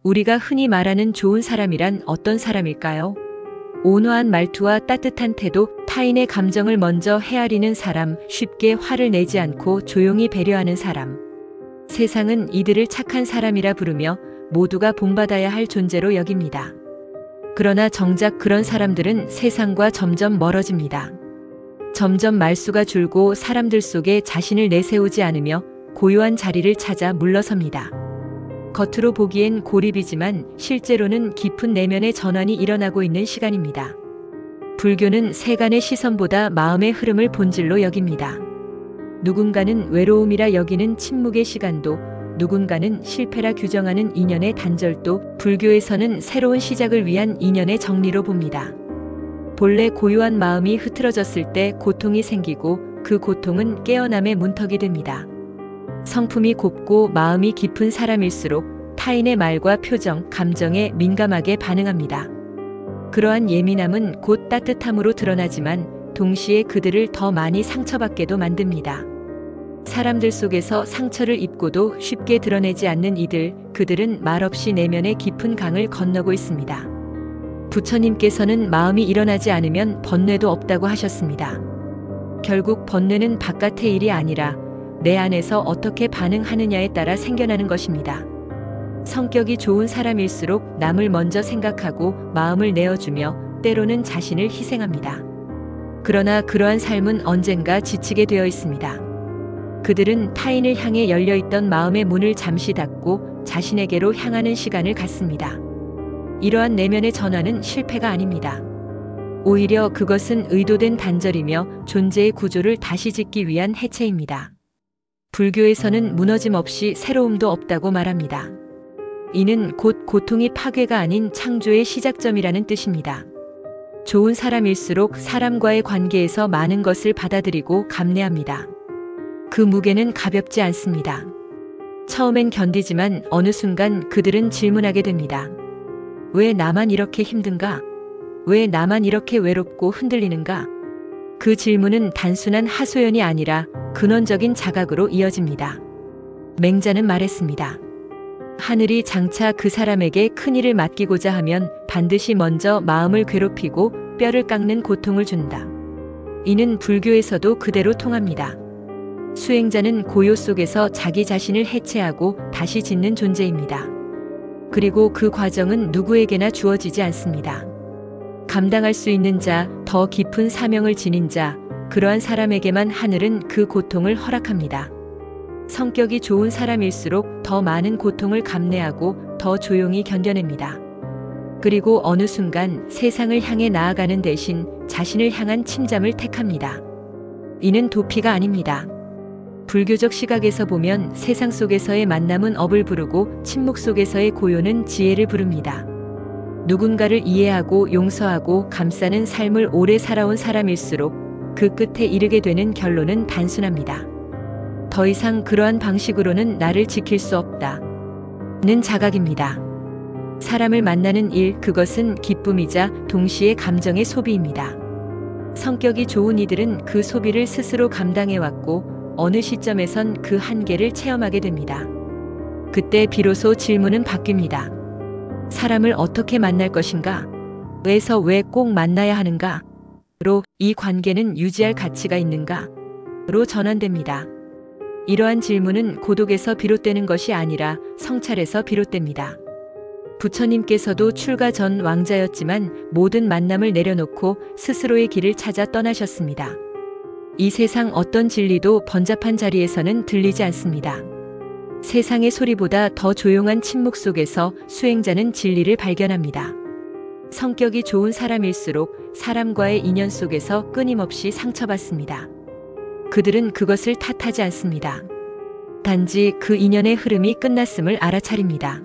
우리가 흔히 말하는 좋은 사람이란 어떤 사람일까요? 온화한 말투와 따뜻한 태도, 타인의 감정을 먼저 헤아리는 사람, 쉽게 화를 내지 않고 조용히 배려하는 사람. 세상은 이들을 착한 사람이라 부르며 모두가 본받아야 할 존재로 여깁니다. 그러나 정작 그런 사람들은 세상과 점점 멀어집니다. 점점 말수가 줄고 사람들 속에 자신을 내세우지 않으며 고요한 자리를 찾아 물러섭니다. 겉으로 보기엔 고립이지만 실제로는 깊은 내면의 전환이 일어나고 있는 시간입니다. 불교는 세간의 시선보다 마음의 흐름을 본질로 여깁니다. 누군가는 외로움이라 여기는 침묵의 시간도, 누군가는 실패라 규정하는 인연의 단절도, 불교에서는 새로운 시작을 위한 인연의 정리로 봅니다. 본래 고요한 마음이 흐트러졌을 때 고통이 생기고 그 고통은 깨어남의 문턱이 됩니다. 성품이 곱고 마음이 깊은 사람일수록 타인의 말과 표정, 감정에 민감하게 반응합니다. 그러한 예민함은 곧 따뜻함으로 드러나지만 동시에 그들을 더 많이 상처받게도 만듭니다. 사람들 속에서 상처를 입고도 쉽게 드러내지 않는 그들은 말없이 내면의 깊은 강을 건너고 있습니다. 부처님께서는 마음이 일어나지 않으면 번뇌도 없다고 하셨습니다. 결국 번뇌는 바깥의 일이 아니라 내 안에서 어떻게 반응하느냐에 따라 생겨나는 것입니다. 성격이 좋은 사람일수록 남을 먼저 생각하고 마음을 내어주며 때로는 자신을 희생합니다. 그러나 그러한 삶은 언젠가 지치게 되어 있습니다. 그들은 타인을 향해 열려있던 마음의 문을 잠시 닫고 자신에게로 향하는 시간을 갖습니다. 이러한 내면의 전환은 실패가 아닙니다. 오히려 그것은 의도된 단절이며 존재의 구조를 다시 짓기 위한 해체입니다. 불교에서는 무너짐 없이 새로움도 없다고 말합니다. 이는 곧 고통이 파괴가 아닌 창조의 시작점이라는 뜻입니다. 좋은 사람일수록 사람과의 관계에서 많은 것을 받아들이고 감내합니다. 그 무게는 가볍지 않습니다. 처음엔 견디지만 어느 순간 그들은 질문하게 됩니다. 왜 나만 이렇게 힘든가? 왜 나만 이렇게 외롭고 흔들리는가? 그 질문은 단순한 하소연이 아니라 근원적인 자각으로 이어집니다. 맹자는 말했습니다. 하늘이 장차 그 사람에게 큰일을 맡기고자 하면 반드시 먼저 마음을 괴롭히고 뼈를 깎는 고통을 준다. 이는 불교에서도 그대로 통합니다. 수행자는 고요 속에서 자기 자신을 해체하고 다시 짓는 존재입니다. 그리고 그 과정은 누구에게나 주어지지 않습니다. 감당할 수 있는 자, 더 깊은 사명을 지닌 자, 그러한 사람에게만 하늘은 그 고통을 허락합니다. 성격이 좋은 사람일수록 더 많은 고통을 감내하고 더 조용히 견뎌냅니다. 그리고 어느 순간 세상을 향해 나아가는 대신 자신을 향한 침잠을 택합니다. 이는 도피가 아닙니다. 불교적 시각에서 보면 세상 속에서의 만남은 업을 부르고 침묵 속에서의 고요는 지혜를 부릅니다. 누군가를 이해하고 용서하고 감싸는 삶을 오래 살아온 사람일수록 그 끝에 이르게 되는 결론은 단순합니다. 더 이상 그러한 방식으로는 나를 지킬 수 없다. 는 자각입니다. 사람을 만나는 일, 그것은 기쁨이자 동시에 감정의 소비입니다. 성격이 좋은 이들은 그 소비를 스스로 감당해왔고 어느 시점에선 그 한계를 체험하게 됩니다. 그때 비로소 질문은 바뀝니다. 사람을 어떻게 만날 것인가? 왜서 왜 꼭 만나야 하는가? 로 이 관계는 유지할 가치가 있는가? 로 전환됩니다. 이러한 질문은 고독에서 비롯되는 것이 아니라 성찰에서 비롯됩니다. 부처님께서도 출가 전 왕자였지만 모든 만남을 내려놓고 스스로의 길을 찾아 떠나셨습니다. 이 세상 어떤 진리도 번잡한 자리에서는 들리지 않습니다. 세상의 소리보다 더 조용한 침묵 속에서 수행자는 진리를 발견합니다. 성격이 좋은 사람일수록 사람과의 인연 속에서 끊임없이 상처받습니다. 그들은 그것을 탓하지 않습니다. 단지 그 인연의 흐름이 끝났음을 알아차립니다.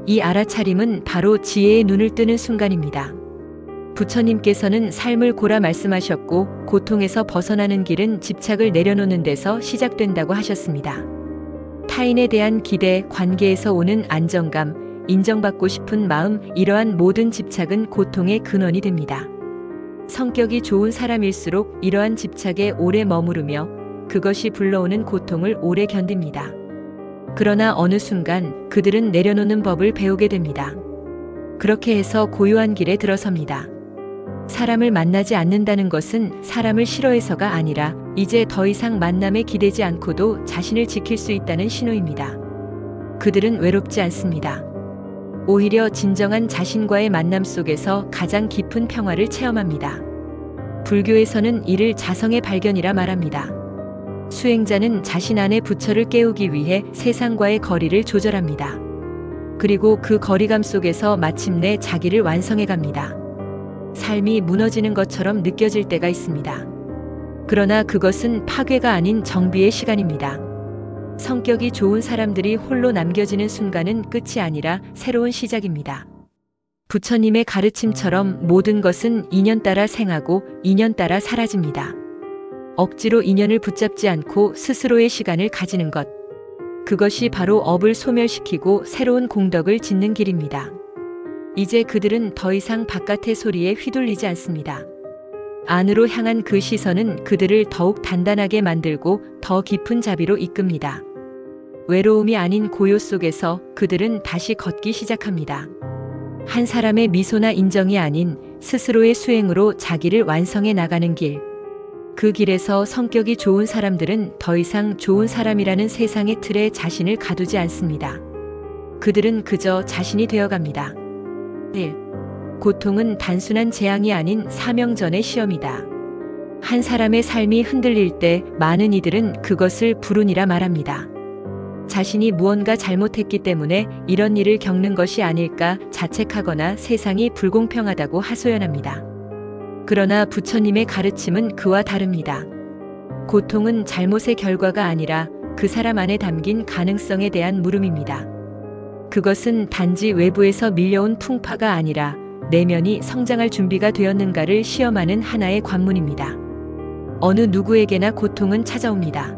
이 알아차림은 바로 지혜의 눈을 뜨는 순간입니다. 부처님께서는 삶을 고라 말씀하셨고 고통에서 벗어나는 길은 집착을 내려놓는 데서 시작된다고 하셨습니다. 타인에 대한 기대, 관계에서 오는 안정감, 인정받고 싶은 마음, 이러한 모든 집착은 고통의 근원이 됩니다. 성격이 좋은 사람일수록 이러한 집착에 오래 머무르며 그것이 불러오는 고통을 오래 견딥니다. 그러나 어느 순간 그들은 내려놓는 법을 배우게 됩니다. 그렇게 해서 고요한 길에 들어섭니다. 사람을 만나지 않는다는 것은 사람을 싫어해서가 아니라 이제 더 이상 만남에 기대지 않고도 자신을 지킬 수 있다는 신호입니다. 그들은 외롭지 않습니다. 오히려 진정한 자신과의 만남 속에서 가장 깊은 평화를 체험합니다. 불교에서는 이를 자성의 발견이라 말합니다. 수행자는 자신 안의 부처를 깨우기 위해 세상과의 거리를 조절합니다. 그리고 그 거리감 속에서 마침내 자기를 완성해 갑니다. 삶이 무너지는 것처럼 느껴질 때가 있습니다. 그러나 그것은 파괴가 아닌 정비의 시간입니다. 성격이 좋은 사람들이 홀로 남겨지는 순간은 끝이 아니라 새로운 시작입니다. 부처님의 가르침처럼 모든 것은 인연 따라 생하고 인연 따라 사라집니다. 억지로 인연을 붙잡지 않고 스스로의 시간을 가지는 것. 그것이 바로 업을 소멸시키고 새로운 공덕을 짓는 길입니다. 이제 그들은 더 이상 바깥의 소리에 휘둘리지 않습니다. 안으로 향한 그 시선은 그들을 더욱 단단하게 만들고 더 깊은 자비로 이끕니다. 외로움이 아닌 고요 속에서 그들은 다시 걷기 시작합니다. 한 사람의 미소나 인정이 아닌 스스로의 수행으로 자기를 완성해 나가는 길. 그 길에서 성격이 좋은 사람들은 더 이상 좋은 사람이라는 세상의 틀에 자신을 가두지 않습니다. 그들은 그저 자신이 되어갑니다. 1. 고통은 단순한 재앙이 아닌 사명전의 시험이다. 한 사람의 삶이 흔들릴 때 많은 이들은 그것을 불운이라 말합니다. 자신이 무언가 잘못했기 때문에 이런 일을 겪는 것이 아닐까 자책하거나 세상이 불공평하다고 하소연합니다. 그러나 부처님의 가르침은 그와 다릅니다. 고통은 잘못의 결과가 아니라 그 사람 안에 담긴 가능성에 대한 물음입니다. 그것은 단지 외부에서 밀려온 풍파가 아니라 내면이 성장할 준비가 되었는가를 시험하는 하나의 관문입니다. 어느 누구에게나 고통은 찾아옵니다.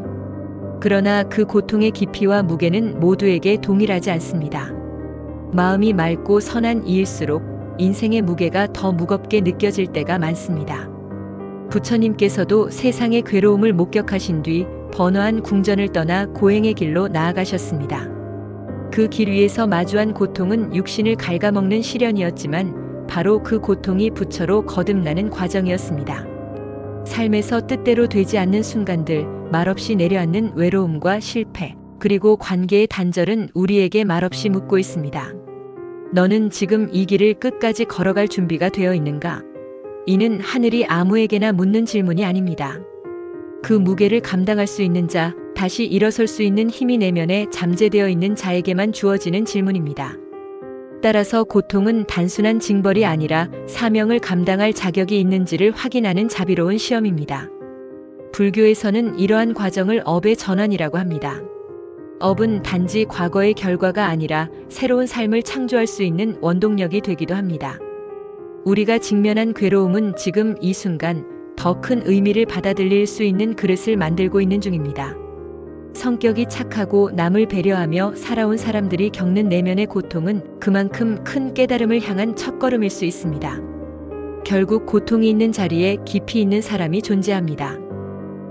그러나 그 고통의 깊이와 무게는 모두에게 동일하지 않습니다. 마음이 맑고 선한 이일수록 인생의 무게가 더 무겁게 느껴질 때가 많습니다. 부처님께서도 세상의 괴로움을 목격하신 뒤 번화한 궁전을 떠나 고행의 길로 나아가셨습니다. 그 길 위에서 마주한 고통은 육신을 갉아먹는 시련이었지만 바로 그 고통이 부처로 거듭나는 과정이었습니다. 삶에서 뜻대로 되지 않는 순간들, 말없이 내려앉는 외로움과 실패, 그리고 관계의 단절은 우리에게 말없이 묻고 있습니다. 너는 지금 이 길을 끝까지 걸어갈 준비가 되어 있는가? 이는 하늘이 아무에게나 묻는 질문이 아닙니다. 그 무게를 감당할 수 있는 자, 다시 일어설 수 있는 힘이 내면에 잠재되어 있는 자에게만 주어지는 질문입니다. 따라서 고통은 단순한 징벌이 아니라 사명을 감당할 자격이 있는지를 확인하는 자비로운 시험입니다. 불교에서는 이러한 과정을 업의 전환이라고 합니다. 업은 단지 과거의 결과가 아니라 새로운 삶을 창조할 수 있는 원동력이 되기도 합니다. 우리가 직면한 괴로움은 지금 이 순간 더 큰 의미를 받아들일 수 있는 그릇을 만들고 있는 중입니다. 성격이 착하고 남을 배려하며 살아온 사람들이 겪는 내면의 고통은 그만큼 큰 깨달음을 향한 첫걸음일 수 있습니다. 결국 고통이 있는 자리에 깊이 있는 사람이 존재합니다.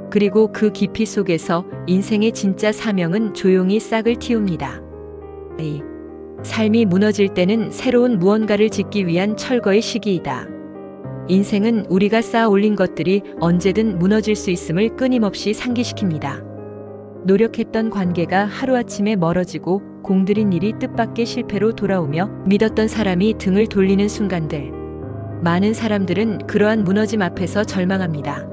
그리고 그 깊이 속에서 인생의 진짜 사명은 조용히 싹을 틔웁니다. 삶이 무너질 때는 새로운 무언가를 짓기 위한 철거의 시기이다. 인생은 우리가 쌓아 올린 것들이 언제든 무너질 수 있음을 끊임없이 상기시킵니다. 노력했던 관계가 하루아침에 멀어지고 공들인 일이 뜻밖의 실패로 돌아오며 믿었던 사람이 등을 돌리는 순간들. 많은 사람들은 그러한 무너짐 앞에서 절망합니다.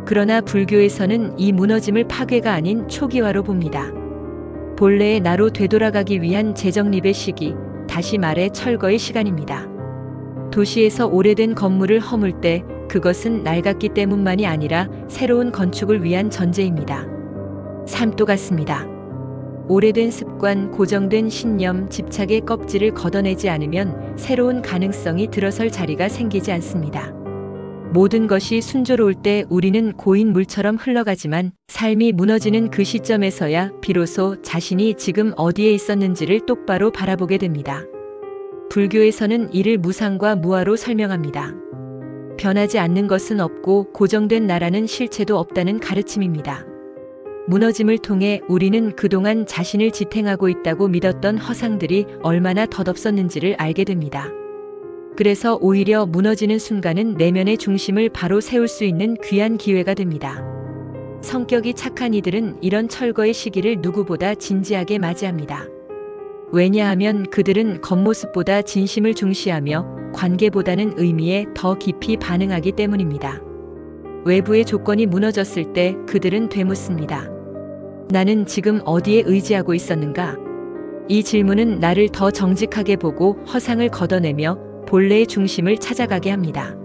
그러나 불교에서는 이 무너짐을 파괴가 아닌 초기화로 봅니다. 본래의 나로 되돌아가기 위한 재정립의 시기, 다시 말해 철거의 시간입니다. 도시에서 오래된 건물을 허물 때 그것은 낡았기 때문만이 아니라 새로운 건축을 위한 전제입니다. 삶도 같습니다. 오래된 습관, 고정된 신념, 집착의 껍질을 걷어내지 않으면 새로운 가능성이 들어설 자리가 생기지 않습니다. 모든 것이 순조로울 때 우리는 고인 물처럼 흘러가지만 삶이 무너지는 그 시점에서야 비로소 자신이 지금 어디에 있었는지를 똑바로 바라보게 됩니다. 불교에서는 이를 무상과 무아로 설명합니다. 변하지 않는 것은 없고 고정된 나라는 실체도 없다는 가르침입니다. 무너짐을 통해 우리는 그동안 자신을 지탱하고 있다고 믿었던 허상들이 얼마나 덧없었는지를 알게 됩니다. 그래서 오히려 무너지는 순간은 내면의 중심을 바로 세울 수 있는 귀한 기회가 됩니다. 성격이 착한 이들은 이런 철거의 시기를 누구보다 진지하게 맞이합니다. 왜냐하면 그들은 겉모습보다 진심을 중시하며 관계보다는 의미에 더 깊이 반응하기 때문입니다. 외부의 조건이 무너졌을 때 그들은 되묻습니다. 나는 지금 어디에 의지하고 있었는가? 이 질문은 나를 더 정직하게 보고 허상을 걷어내며 본래의 중심을 찾아가게 합니다.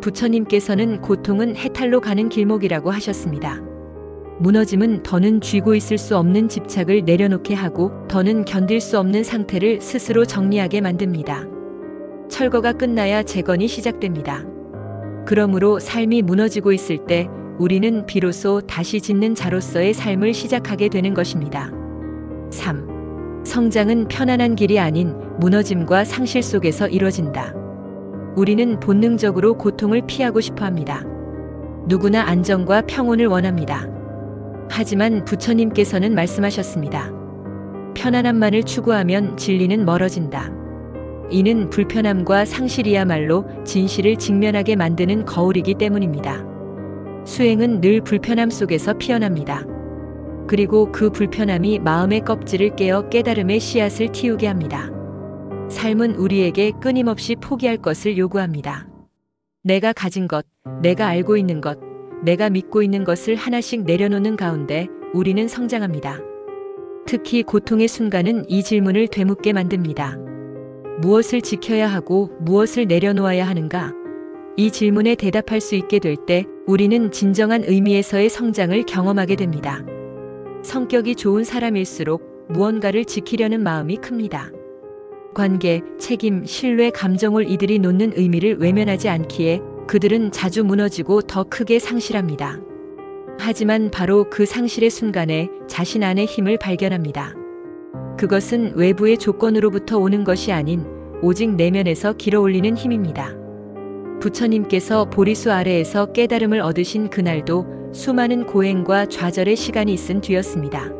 부처님께서는 고통은 해탈로 가는 길목이라고 하셨습니다. 무너짐은 더는 쥐고 있을 수 없는 집착을 내려놓게 하고 더는 견딜 수 없는 상태를 스스로 정리하게 만듭니다. 철거가 끝나야 재건이 시작됩니다. 그러므로 삶이 무너지고 있을 때 우리는 비로소 다시 짓는 자로서의 삶을 시작하게 되는 것입니다. 3. 성장은 편안한 길이 아닌 무너짐과 상실 속에서 이루어진다. 우리는 본능적으로 고통을 피하고 싶어 합니다. 누구나 안정과 평온을 원합니다. 하지만 부처님께서는 말씀하셨습니다. 편안함만을 추구하면 진리는 멀어진다. 이는 불편함과 상실이야말로 진실을 직면하게 만드는 거울이기 때문입니다. 수행은 늘 불편함 속에서 피어납니다. 그리고 그 불편함이 마음의 껍질을 깨어 깨달음의 씨앗을 틔우게 합니다. 삶은 우리에게 끊임없이 포기할 것을 요구합니다. 내가 가진 것, 내가 알고 있는 것, 내가 믿고 있는 것을 하나씩 내려놓는 가운데 우리는 성장합니다. 특히 고통의 순간은 이 질문을 되묻게 만듭니다. 무엇을 지켜야 하고 무엇을 내려놓아야 하는가? 이 질문에 대답할 수 있게 될 때 우리는 진정한 의미에서의 성장을 경험하게 됩니다. 성격이 좋은 사람일수록 무언가를 지키려는 마음이 큽니다. 관계, 책임, 신뢰, 감정을 이들이 놓는 의미를 외면하지 않기에 그들은 자주 무너지고 더 크게 상실합니다. 하지만 바로 그 상실의 순간에 자신 안의 힘을 발견합니다. 그것은 외부의 조건으로부터 오는 것이 아닌 오직 내면에서 길어올리는 힘입니다. 부처님께서 보리수 아래에서 깨달음을 얻으신 그날도 수많은 고행과 좌절의 시간이 있은 뒤였습니다.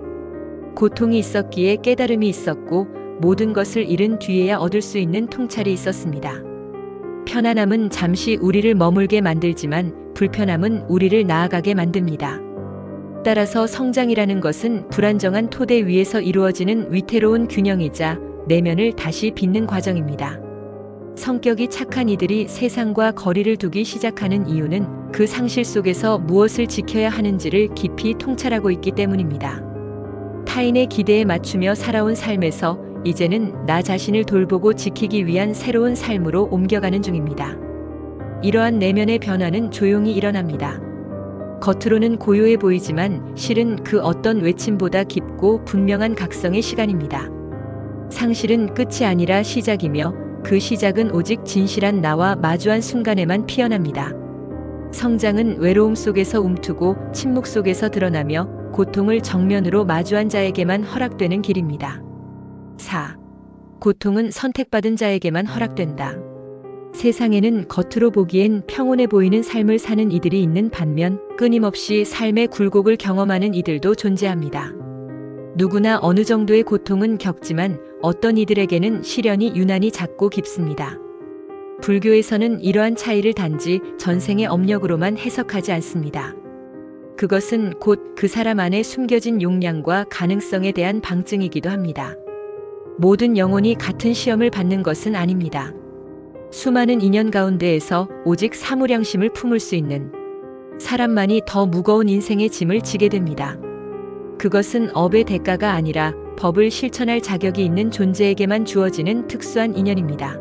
고통이 있었기에 깨달음이 있었고 모든 것을 잃은 뒤에야 얻을 수 있는 통찰이 있었습니다. 편안함은 잠시 우리를 머물게 만들지만 불편함은 우리를 나아가게 만듭니다. 따라서 성장이라는 것은 불안정한 토대 위에서 이루어지는 위태로운 균형이자 내면을 다시 빚는 과정입니다. 성격이 착한 이들이 세상과 거리를 두기 시작하는 이유는 그 상실 속에서 무엇을 지켜야 하는지를 깊이 통찰하고 있기 때문입니다. 타인의 기대에 맞추며 살아온 삶에서 이제는 나 자신을 돌보고 지키기 위한 새로운 삶으로 옮겨가는 중입니다. 이러한 내면의 변화는 조용히 일어납니다. 겉으로는 고요해 보이지만 실은 그 어떤 외침보다 깊고 분명한 각성의 시간입니다. 상실은 끝이 아니라 시작이며 그 시작은 오직 진실한 나와 마주한 순간에만 피어납니다. 성장은 외로움 속에서 움트고 침묵 속에서 드러나며 고통을 정면으로 마주한 자에게만 허락되는 길입니다. 4. 고통은 선택받은 자에게만 허락된다. 세상에는 겉으로 보기엔 평온해 보이는 삶을 사는 이들이 있는 반면 끊임없이 삶의 굴곡을 경험하는 이들도 존재합니다. 누구나 어느 정도의 고통은 겪지만 어떤 이들에게는 시련이 유난히 작고 깊습니다. 불교에서는 이러한 차이를 단지 전생의 업력으로만 해석하지 않습니다. 그것은 곧 그 사람 안에 숨겨진 용량과 가능성에 대한 방증이기도 합니다. 모든 영혼이 같은 시험을 받는 것은 아닙니다. 수많은 인연 가운데에서 오직 사무량심을 품을 수 있는 사람만이 더 무거운 인생의 짐을 지게 됩니다. 그것은 업의 대가가 아니라 법을 실천할 자격이 있는 존재에게만 주어지는 특수한 인연입니다.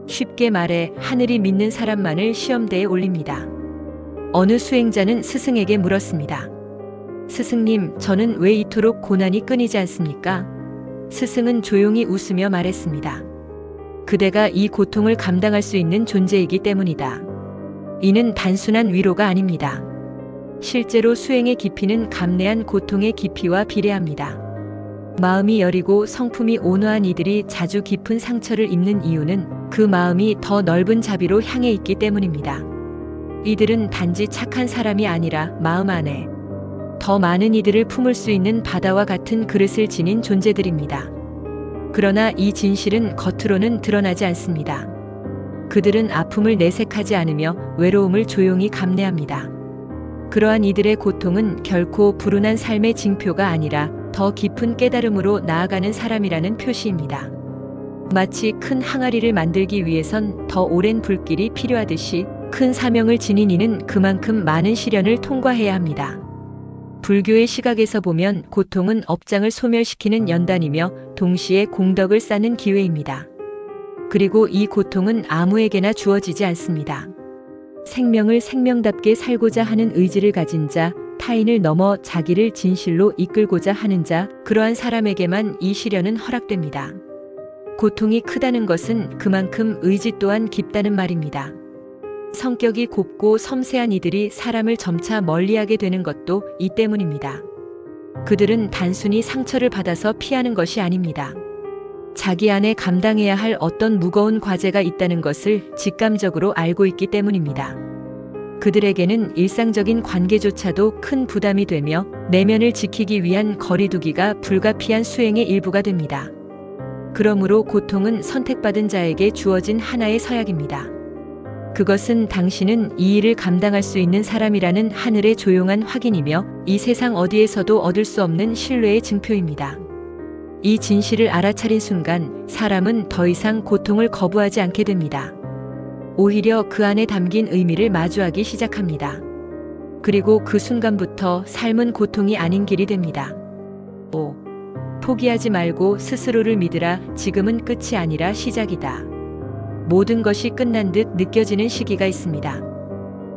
쉽게 말해 하늘이 믿는 사람만을 시험대에 올립니다. 어느 수행자는 스승에게 물었습니다. 스승님, 저는 왜 이토록 고난이 끊이지 않습니까? 스승은 조용히 웃으며 말했습니다. 그대가 이 고통을 감당할 수 있는 존재이기 때문이다. 이는 단순한 위로가 아닙니다. 실제로 수행의 깊이는 감내한 고통의 깊이와 비례합니다. 마음이 여리고 성품이 온화한 이들이 자주 깊은 상처를 입는 이유는 그 마음이 더 넓은 자비로 향해 있기 때문입니다. 이들은 단지 착한 사람이 아니라 마음 안에 더 많은 이들을 품을 수 있는 바다와 같은 그릇을 지닌 존재들입니다. 그러나 이 진실은 겉으로는 드러나지 않습니다. 그들은 아픔을 내색하지 않으며 외로움을 조용히 감내합니다. 그러한 이들의 고통은 결코 불운한 삶의 징표가 아니라 더 깊은 깨달음으로 나아가는 사람이라는 표시입니다. 마치 큰 항아리를 만들기 위해선 더 오랜 불길이 필요하듯이 큰 사명을 지닌 이는 그만큼 많은 시련을 통과해야 합니다. 불교의 시각에서 보면 고통은 업장을 소멸시키는 연단이며 동시에 공덕을 쌓는 기회입니다. 그리고 이 고통은 아무에게나 주어지지 않습니다. 생명을 생명답게 살고자 하는 의지를 가진 자, 타인을 넘어 자기를 진실로 이끌고자 하는 자, 그러한 사람에게만 이 시련은 허락됩니다. 고통이 크다는 것은 그만큼 의지 또한 깊다는 말입니다. 성격이 곱고 섬세한 이들이 사람을 점차 멀리하게 되는 것도 이 때문입니다. 그들은 단순히 상처를 받아서 피하는 것이 아닙니다. 자기 안에 감당해야 할 어떤 무거운 과제가 있다는 것을 직감적으로 알고 있기 때문입니다. 그들에게는 일상적인 관계조차도 큰 부담이 되며 내면을 지키기 위한 거리두기가 불가피한 수행의 일부가 됩니다. 그러므로 고통은 선택받은 자에게 주어진 하나의 서약입니다. 그것은 당신은 이 일을 감당할 수 있는 사람이라는 하늘의 조용한 확인이며 이 세상 어디에서도 얻을 수 없는 신뢰의 증표입니다. 이 진실을 알아차린 순간 사람은 더 이상 고통을 거부하지 않게 됩니다. 오히려 그 안에 담긴 의미를 마주하기 시작합니다. 그리고 그 순간부터 삶은 고통이 아닌 길이 됩니다. 포기하지 말고 스스로를 믿으라. 지금은 끝이 아니라 시작이다. 모든 것이 끝난 듯 느껴지는 시기가 있습니다.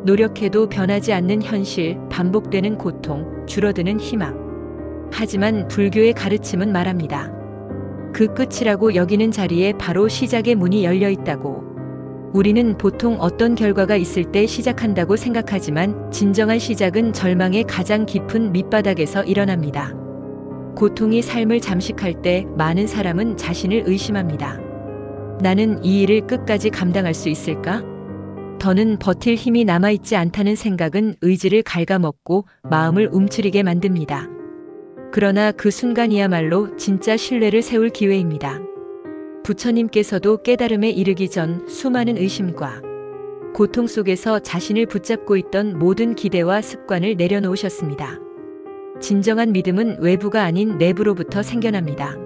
노력해도 변하지 않는 현실, 반복되는 고통, 줄어드는 희망. 하지만 불교의 가르침은 말합니다. 그 끝이라고 여기는 자리에 바로 시작의 문이 열려 있다고. 우리는 보통 어떤 결과가 있을 때 시작한다고 생각하지만 진정한 시작은 절망의 가장 깊은 밑바닥에서 일어납니다. 고통이 삶을 잠식할 때 많은 사람은 자신을 의심합니다. 나는 이 일을 끝까지 감당할 수 있을까? 더는 버틸 힘이 남아있지 않다는 생각은 의지를 갉아먹고 마음을 움츠리게 만듭니다. 그러나 그 순간이야말로 진짜 신뢰를 세울 기회입니다. 부처님께서도 깨달음에 이르기 전 수많은 의심과 고통 속에서 자신을 붙잡고 있던 모든 기대와 습관을 내려놓으셨습니다. 진정한 믿음은 외부가 아닌 내부로부터 생겨납니다.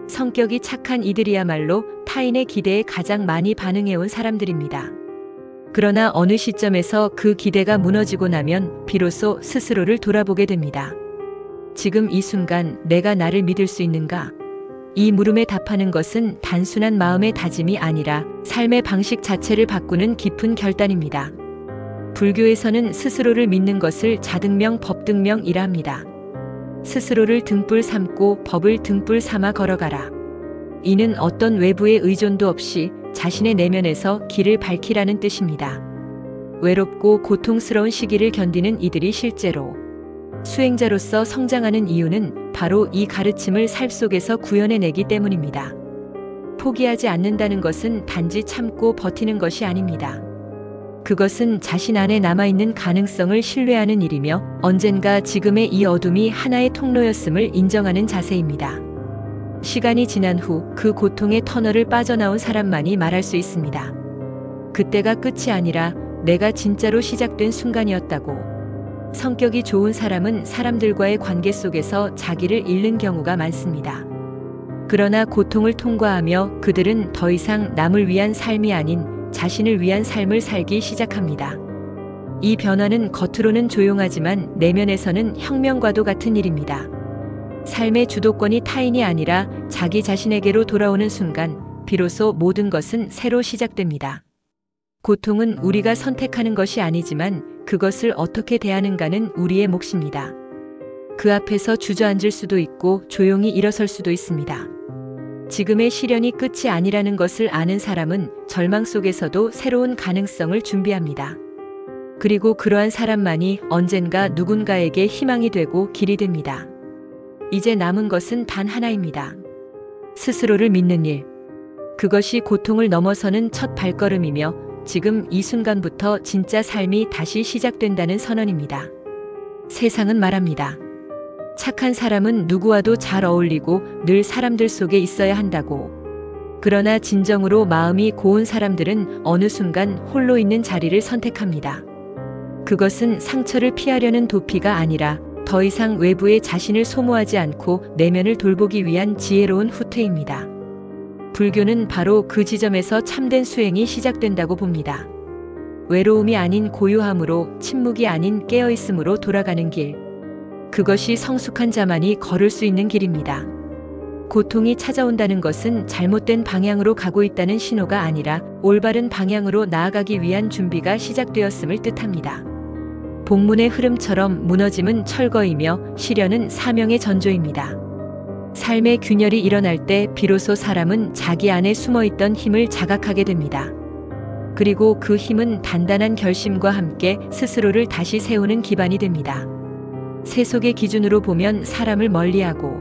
성격이 착한 이들이야말로 타인의 기대에 가장 많이 반응해온 사람들입니다. 그러나 어느 시점에서 그 기대가 무너지고 나면 비로소 스스로를 돌아보게 됩니다. 지금 이 순간 내가 나를 믿을 수 있는가? 이 물음에 답하는 것은 단순한 마음의 다짐이 아니라 삶의 방식 자체를 바꾸는 깊은 결단입니다. 불교에서는 스스로를 믿는 것을 자등명 법등명이라 합니다. 스스로를 등불 삼고 법을 등불 삼아 걸어가라. 이는 어떤 외부의 의존도 없이 자신의 내면에서 길을 밝히라는 뜻입니다. 외롭고 고통스러운 시기를 견디는 이들이 실제로 수행자로서 성장하는 이유는 바로 이 가르침을 삶 속에서 구현해내기 때문입니다. 포기하지 않는다는 것은 단지 참고 버티는 것이 아닙니다. 그것은 자신 안에 남아있는 가능성을 신뢰하는 일이며 언젠가 지금의 이 어둠이 하나의 통로였음을 인정하는 자세입니다. 시간이 지난 후 그 고통의 터널을 빠져나온 사람만이 말할 수 있습니다. 그때가 끝이 아니라 내가 진짜로 시작된 순간이었다고. 성격이 좋은 사람은 사람들과의 관계 속에서 자기를 잃는 경우가 많습니다. 그러나 고통을 통과하며 그들은 더 이상 남을 위한 삶이 아닌 자신을 위한 삶을 살기 시작합니다. 이 변화는 겉으로는 조용하지만 내면에서는 혁명과도 같은 일입니다. 삶의 주도권이 타인이 아니라 자기 자신에게로 돌아오는 순간 비로소 모든 것은 새로 시작됩니다. 고통은 우리가 선택하는 것이 아니지만 그것을 어떻게 대하는가는 우리의 몫입니다. 그 앞에서 주저앉을 수도 있고 조용히 일어설 수도 있습니다. 지금의 시련이 끝이 아니라는 것을 아는 사람은 절망 속에서도 새로운 가능성을 준비합니다. 그리고 그러한 사람만이 언젠가 누군가에게 희망이 되고 길이 됩니다. 이제 남은 것은 단 하나입니다. 스스로를 믿는 일. 그것이 고통을 넘어서는 첫 발걸음이며 지금 이 순간부터 진짜 삶이 다시 시작된다는 선언입니다. 세상은 말합니다. 착한 사람은 누구와도 잘 어울리고 늘 사람들 속에 있어야 한다고. 그러나 진정으로 마음이 고운 사람들은 어느 순간 홀로 있는 자리를 선택합니다. 그것은 상처를 피하려는 도피가 아니라 더 이상 외부에 자신을 소모하지 않고 내면을 돌보기 위한 지혜로운 후퇴입니다. 불교는 바로 그 지점에서 참된 수행이 시작된다고 봅니다. 외로움이 아닌 고요함으로, 침묵이 아닌 깨어있음으로 돌아가는 길. 그것이 성숙한 자만이 걸을 수 있는 길입니다. 고통이 찾아온다는 것은 잘못된 방향으로 가고 있다는 신호가 아니라 올바른 방향으로 나아가기 위한 준비가 시작되었음을 뜻합니다. 복문의 흐름처럼 무너짐은 철거이며 시련은 사명의 전조입니다. 삶의 균열이 일어날 때 비로소 사람은 자기 안에 숨어있던 힘을 자각하게 됩니다. 그리고 그 힘은 단단한 결심과 함께 스스로를 다시 세우는 기반이 됩니다. 세속의 기준으로 보면 사람을 멀리하고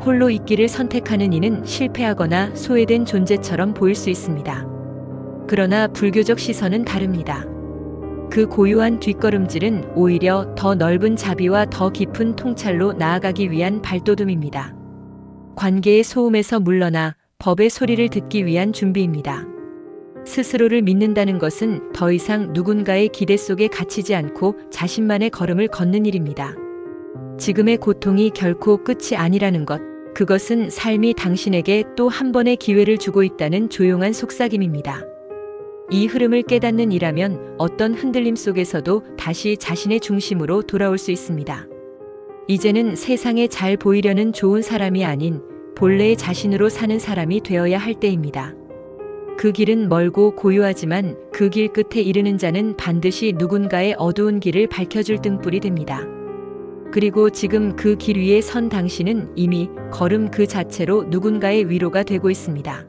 홀로 있기를 선택하는 이는 실패하거나 소외된 존재처럼 보일 수 있습니다. 그러나 불교적 시선은 다릅니다. 그 고요한 뒷걸음질은 오히려 더 넓은 자비와 더 깊은 통찰로 나아가기 위한 발돋움입니다. 관계의 소음에서 물러나 법의 소리를 듣기 위한 준비입니다. 스스로를 믿는다는 것은 더 이상 누군가의 기대 속에 갇히지 않고 자신만의 걸음을 걷는 일입니다. 지금의 고통이 결코 끝이 아니라는 것, 그것은 삶이 당신에게 또 한 번의 기회를 주고 있다는 조용한 속삭임입니다. 이 흐름을 깨닫는 이라면 어떤 흔들림 속에서도 다시 자신의 중심으로 돌아올 수 있습니다. 이제는 세상에 잘 보이려는 좋은 사람이 아닌 본래의 자신으로 사는 사람이 되어야 할 때입니다. 그 길은 멀고 고요하지만 그 길 끝에 이르는 자는 반드시 누군가의 어두운 길을 밝혀줄 등불이 됩니다. 그리고 지금 그 길 위에 선 당신은 이미 걸음 그 자체로 누군가의 위로가 되고 있습니다.